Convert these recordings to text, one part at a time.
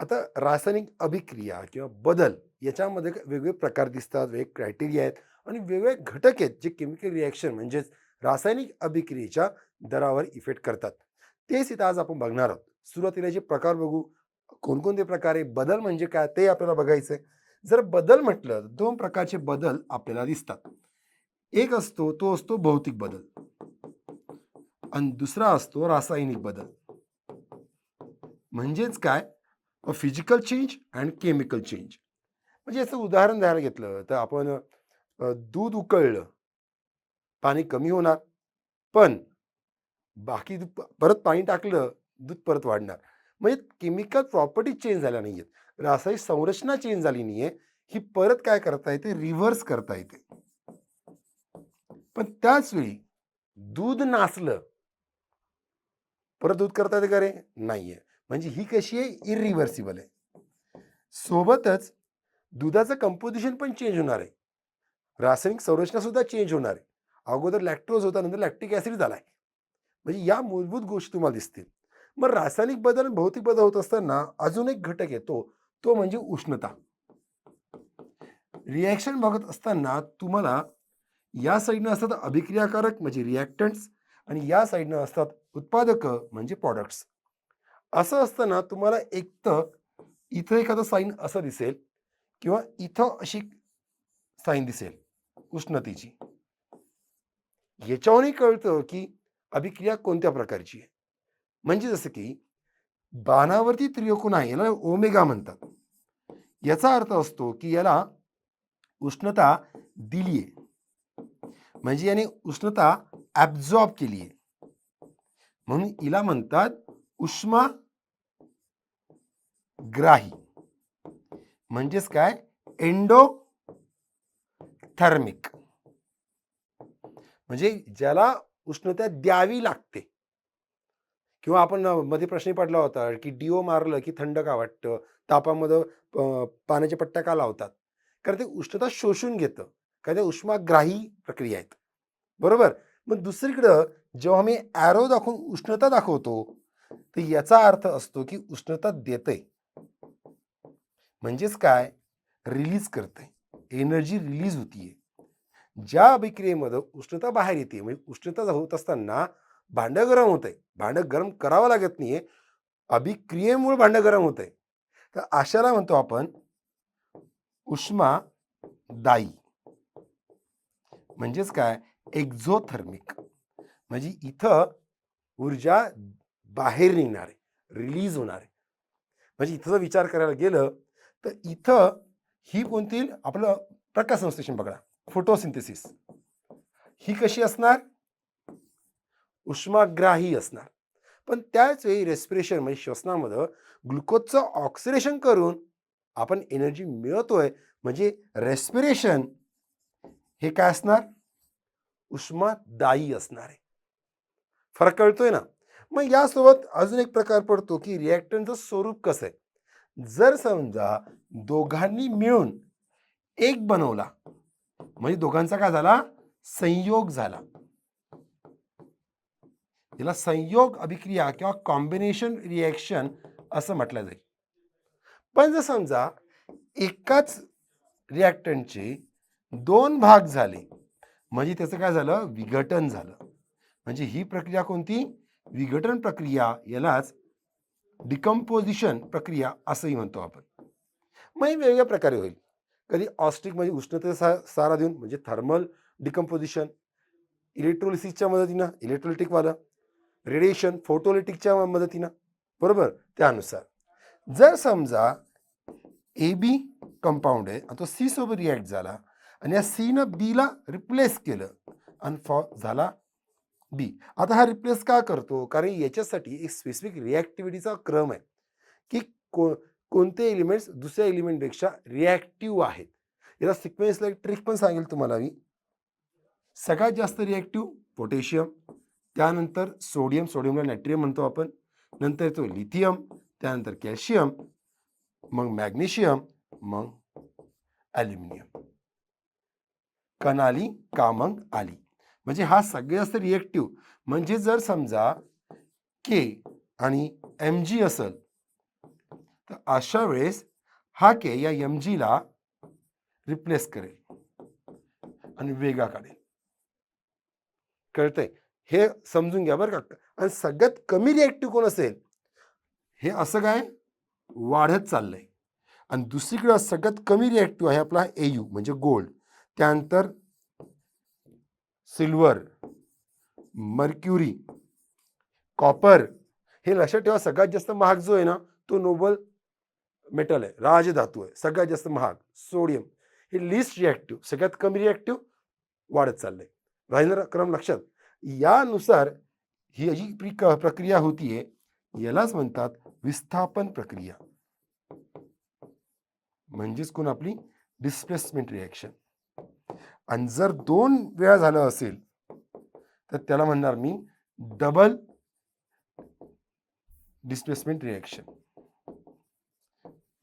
आता रासायनिक अभिक्रिया किंवा बदल याच्यामध्ये वेगवेगळे प्रकार दिसतात, वेगळे क्रायटेरिया आहेत आणि वेगवेगळे घटक आहेत जे केमिकल रिॲक्शन म्हणजेच रासायनिक अभिक्रियेच्या दरावर इफेक्ट करतात. तेच इथं आज आपण बघणार आहोत. सुरुवातीला जे प्रकार बघू, कोणकोणते प्रकार आहे, बदल म्हणजे काय ते आपल्याला बघायचं आहे. जर बदल म्हटलं तर 2 प्रकारचे बदल आपल्याला दिसतात. एक असतो तो असतो भौतिक बदल आणि दुसरा असतो रासायनिक बदल. म्हणजेच काय? Physical change and chemical change. म्हणजे याचं उदाहरण द्यायला घेतलं तर आपण दूध उकळलं, पाणी कमी होणार, पण बाकी परत पाणी टाकलं, दूध परत वाढणार. म्हणजे केमिकल प्रॉपर्टी चेंज झाल्या नाहीयेत. रासायनिक संरचना चेंज झाली नाहीये. ही परत काय करता येते? रिव्हर्स करता येते. पण त्याच वेळी दूध नासलं, परत दूध करता येते का रे? नाहीये. म्हणजे ही कशी आहे? इरिव्हर्सिबल आहे. सोबतच दुधाचं कंपोझिशन पण चेंज होणार आहे. रासायनिक संरचना सुद्धा चेंज होणार आहे. अगोदर लॅक्टोज होता, नंतर लॅक्टिक ॲसिड झालाय. म्हणजे या मूलभूत गोष्टी तुम्हाला दिसतील. मग रासायनिक बदल आणि भौतिक बदल होत असताना अजून एक घटक येतो, तो म्हणजे उष्णता. रिएक्शन बघत असताना तुम्हाला या साईडनं असतात अभिक्रियाकारक म्हणजे रिएक्टंट्स आणि या साईडनं असतात उत्पादक म्हणजे प्रॉडक्ट्स. असं असताना तुम्हाला एकतर इथं एखादं साईन असं दिसेल किंवा इथं अशी साईन दिसेल उष्णतेची. याच्यावरही कळतं की अभिक्रिया कोणत्या प्रकारची आहे. म्हणजे जसं की बाणावरती त्रिकोण आहे, याला ओमेगा म्हणतात. याचा अर्थ असतो की याला उष्णता दिली आहे, म्हणजे याने उष्णता ॲब्झॉर्ब केली आहे, म्हणून हिला म्हणतात उष्माग्राही. म्हणजेच काय? एंडोथर्मिक. म्हणजे ज्याला उष्णता द्यावी लागते. किंवा आपण मध्ये प्रश्न पडला होता की डीओ मारलं की थंड का वाटतं, तापामध्ये पाण्याच्या पट्ट्या का लावतात? कारण ते उष्णता शोषून घेतं. कारण ते उष्माग्राही प्रक्रिया आहेत. बरोबर. मग दुसरीकडं जेव्हा मी ॲरो दाखवून उष्णता दाखवतो, तर याचा अर्थ असतो की उष्णता देतंय. म्हणजेच काय? रिलीज करतंय. एनर्जी रिलीज होतीये. ज्या अभिक्रियेमध्ये उष्णता बाहेर येते, म्हणजे उष्णता होत असताना भांडं गरम होतंय. भांडं गरम करावं लागत नाहीये. अभिक्रियेमुळे भांडं गरम होतंय. तर अशाला म्हणतो आपण उष्मादायी. म्हणजेच काय? एक्झोथर्मिक. म्हणजे इथं ऊर्जा बाहेर निघणार आहे, रिलीज होणार आहे. म्हणजे इथं जर विचार करायला गेलं, तर इथं ही कोणती आपलं प्रकाश संश्लेषण बघा, फोटोसिंथेसिस. ही कशी असणार? उष्माग्राही असणार. पण त्याच वेळी रेस्पिरेशन म्हणजे श्वसनामध्ये ग्लुकोजचं ऑक्सिडेशन करून आपण एनर्जी मिळवतोय, म्हणजे रेस्पिरेशन हे काय असणार? उष्मादायी असणार आहे. फरक कळतोय ना? मग यासोबत अजून एक प्रकार पडतो की रिॲक्टंटचं स्वरूप कसं आहे. जर समजा दोघांनी मिळून एक बनवला, म्हणजे दोघांचा काय झाला? संयोग झाला. याला संयोग अभिक्रिया किंवा कॉम्बिनेशन रिॲक्शन असं म्हटलं जाईल. पण जर समजा एकाच रिॲक्टंटचे 2 भाग झाले, म्हणजे त्याचं काय झालं? विघटन झालं. म्हणजे ही प्रक्रिया कोणती? विघटन प्रक्रिया. यालाच डिकम्पोजिशन प्रक्रिया असंही म्हणतो आपण. मग हे वेगवेगळ्या प्रकारे होईल. कधी ऑस्टिक म्हणजे उष्णतेचा सहारा देऊन म्हणजे थर्मल डिकम्पोजिशन, इलेक्ट्रोलिसिसच्या मदतीनं इलेक्ट्रोलिटिकवालं, रेडिएशन फोटोलिटिकच्या मदतीनं, बरोबर. त्यानुसार जर समजा ए बी कंपाऊंड आहे आणि तो सी सोबत रिॲक्ट झाला आणि या सीनं बीला रिप्लेस केलं आणि झाला बी. आता हा रिप्लेस का करतो? कारण याच्यासाठी एक स्पेसिफिक रिॲक्टिव्हिटीचा क्रम आहे की कोणते एलिमेंट्स दुसऱ्या एलिमेंटपेक्षा रिॲक्टिव्ह आहेत. याला सिक्वेन्सला एक ट्रिक पण सांगेल तुम्हाला मी. सगळ्यात जास्त रिॲक्टिव्ह पोटॅशियम, त्यानंतर सोडियम, सोडियमला नायट्रियम म्हणतो आपण, नंतर येतो लिथियम, त्यानंतर कॅल्शियम, मग मॅग्नेशियम, मग ॲल्युमिनियम. कणाली का मग आली. म्हणजे हा सगळ्यात जास्त रिॲक्टिव्ह. म्हणजे जर समजा के आणि एम जी असेल, तर अशा वेळेस हा के या एम जीला रिप्लेस करेल आणि वेगळा काढेल. कळतंय? हे समजून घ्या बरं का. आणि सगळ्यात कमी रिॲक्टिव्ह कोण असेल? हे असं काय वाढत चाललंय. आणि दुसरीकडे सगळ्यात कमी रिॲक्टिव्ह आहे आपला एयू म्हणजे गोल्ड. त्यानंतर सिल्वर, मर्क्युरी, कॉपर. हे लक्षात ठेवा, सगळ्यात जास्त महाग जो आहे ना तो नोबल मेटल आहे, राजधातू आहे, सगळ्यात जास्त महाग. सोडियम हे लिस्ट रिॲक्टिव्ह, सगळ्यात कमी रिॲक्टिव्ह, वाढत चाललंय. राहिलेला क्रम लक्षात. यानुसार ही जी प्रक्रिया होतीये यालाच म्हणतात विस्थापन प्रक्रिया, म्हणजेच कोण आपली डिस्प्लेसमेंट रिॲक्शन. आणि जर 2 वेळा झालं असेल तर त्याला म्हणणार मी डबल डिस्प्लेसमेंट रिॲक्शन.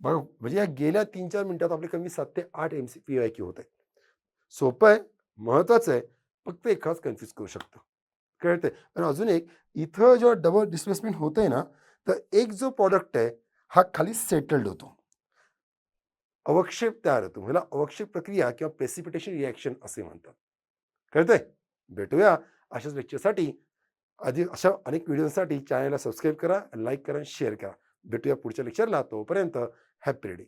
बघा म्हणजे या गेल्या 3-4 मिनिटात आपले कमी 7 ते 8 MCQ होत आहेत. सोपं आहे, महत्वाचं आहे, फक्त एकाच कन्फ्यूज करू शकतो. कळतंय? आणि अजून एक, इथं जेव्हा डबल डिस्प्लेसमेंट होतंय ना तर एक जो प्रॉडक्ट आहे हा खाली सेटल्ड होतो, अवक्षेप तयार होतो. ह्याला अवक्षेप प्रक्रिया किंवा प्रेसिपिटेशन रिॲक्शन असे म्हणतात. कळतंय? भेटूया अशाच लेक्चरसाठी. आधी अशा अनेक व्हिडिओसाठी चॅनलला सबस्क्राईब करा, लाईक करा, शेअर करा. भेटूया पुढच्या लेक्चरला. तोपर्यंत हॅपी रीडिंग.